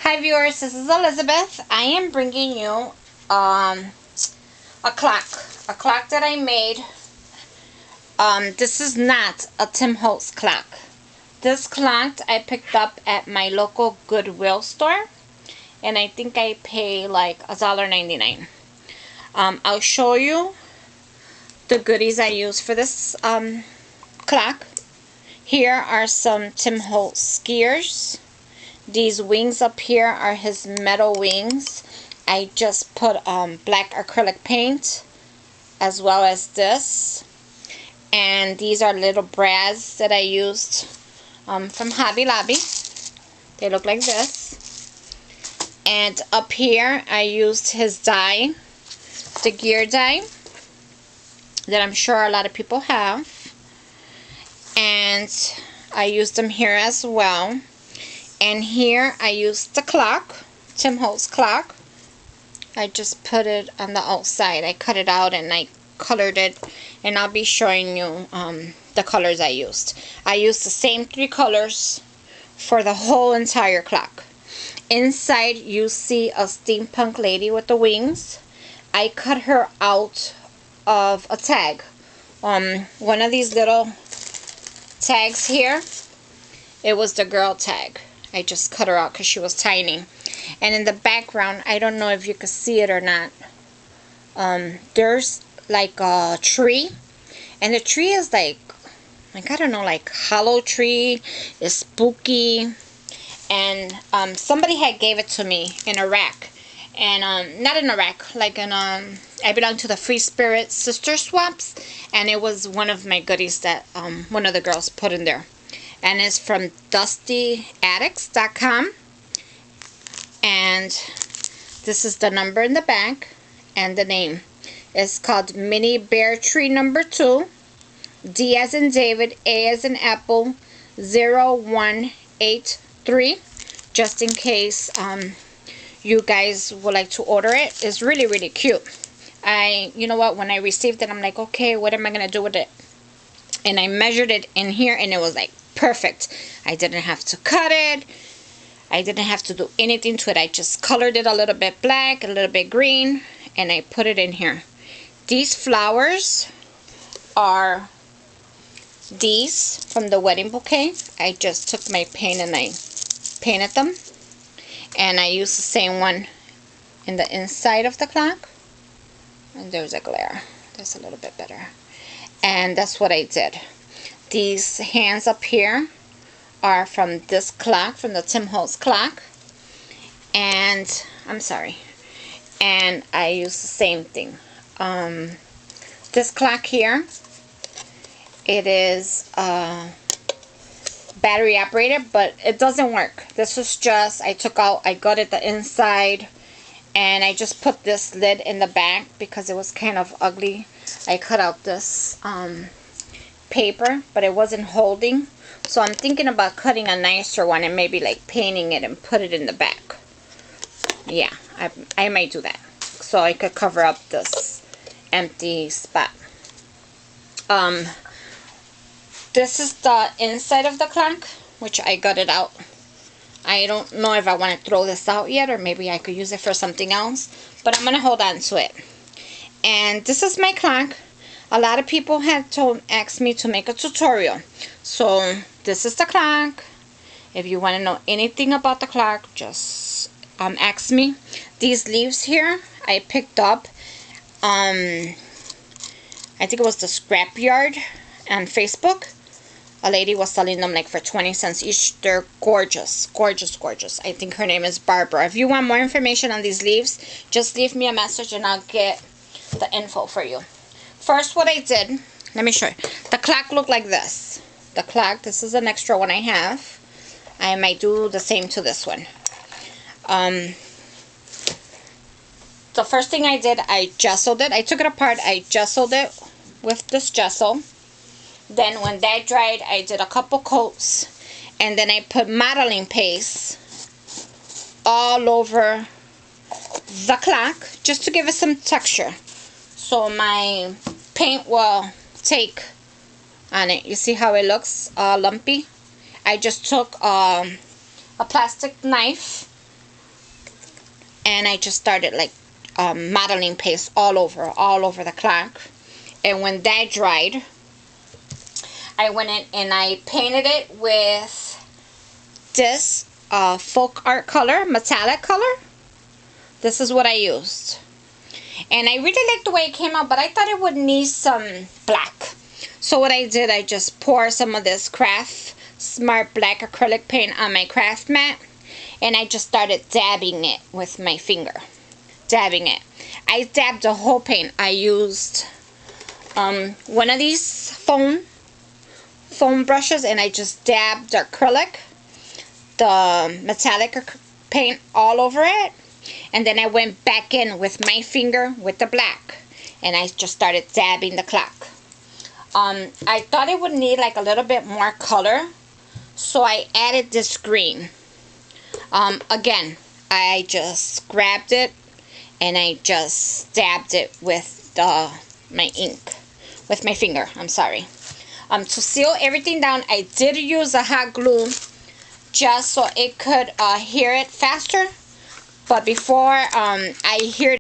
Hi viewers, this is Elizabeth. I am bringing you a clock that I made. This is not a Tim Holtz clock. This clock I picked up at my local Goodwill store, and I think I pay like $1.99. I'll show you the goodies I use for this clock. Here are some Tim Holtz skiers. These wings up here are his metal wings. I just put black acrylic paint as well as this. And these are little brads that I used from Hobby Lobby. They look like this. And up here I used his die, the gear die that I'm sure a lot of people have. And I used them here as well. And here I used the clock, Tim Holtz clock. I just put it on the outside. I cut it out and I colored it, and I'll be showing you the colors I used. I used the same 3 colors for the whole entire clock. Inside you see a steampunk lady with the wings. I cut her out of a tag. One of these little tags here, it was the girl tag. I just cut her out because she was tiny. And in the background, I don't know if you can see it or not, there's like a tree. And the tree is like I don't know, like hollow tree. It's spooky. And somebody had gave it to me in a rack. And not in a rack, like in I belong to the Free Spirit Sister Swaps. And it was one of my goodies that one of the girls put in there. And it's from dustyaddicts.com. And this is the number in the back and the name. It's called Mini Bear Tree Number 2. D as in David, A as in Apple, 0183. Just in case you guys would like to order it. It's really, really cute. You know what, when I received it, I'm like, okay, what am I going to do with it? And I measured it in here, and it was like perfect. I didn't have to cut it. I didn't have to do anything to it. I just colored it a little bit black, a little bit green, and I put it in here. These flowers are these from the wedding bouquet. I just took my paint and I painted them. And I used the same one in the inside of the clock. And there's a glare. That's a little bit better. And that's what I did. These hands up here are from this clock, from the Tim Holtz clock. And, I'm sorry. And I use the same thing. This clock here, it is battery operated, but it doesn't work. This was just, I gutted the inside, and I just put this lid in the back because it was kind of ugly. I cut out this paper, but it wasn't holding. So I'm thinking about cutting a nicer one and maybe like painting it and put it in the back. Yeah, I might do that. So I could cover up this empty spot. This is the inside of the clock, which I gutted out. I don't know if I want to throw this out yet, or maybe I could use it for something else. But I'm going to hold on to it. And this is my clock. A lot of people had asked me to make a tutorial. So this is the clock. If you want to know anything about the clock, just ask me. These leaves here I picked up. I think it was the Scrapyard on Facebook. A lady was selling them like for 20 cents each. They're gorgeous, gorgeous, gorgeous. I think her name is Barbara. If you want more information on these leaves, just leave me a message and I'll get the info for you. First, what I did, let me show you. The clock looked like this. The clock, this is an extra one I have. I might do the same to this one. The first thing I did, I gessoed it. I took it apart, I gessoed it with this gesso. Then when that dried, I did a couple coats, and then I put modeling paste all over the clock just to give it some texture, so my paint will take on it. You see how it looks lumpy? I just took a plastic knife and I just started like modeling paste all over the clock. And when that dried, I went in and I painted it with this folk art color, metallic color. This is what I used. And I really liked the way it came out, but I thought it would need some black. So what I did, I just poured some of this Craft Smart Black acrylic paint on my craft mat. And I just started dabbing it with my finger. Dabbing it. I dabbed the whole paint. I used one of these foam brushes, and I just dabbed the acrylic, the metallic paint all over it. And then I went back in with my finger with the black, and I just started dabbing the clock. I thought it would need like a little bit more color, so I added this green. Again, I just grabbed it and I just dabbed it with my ink, with my finger, I'm sorry. To seal everything down, I did use a hot glue just so it could adhere it faster. But before I adhered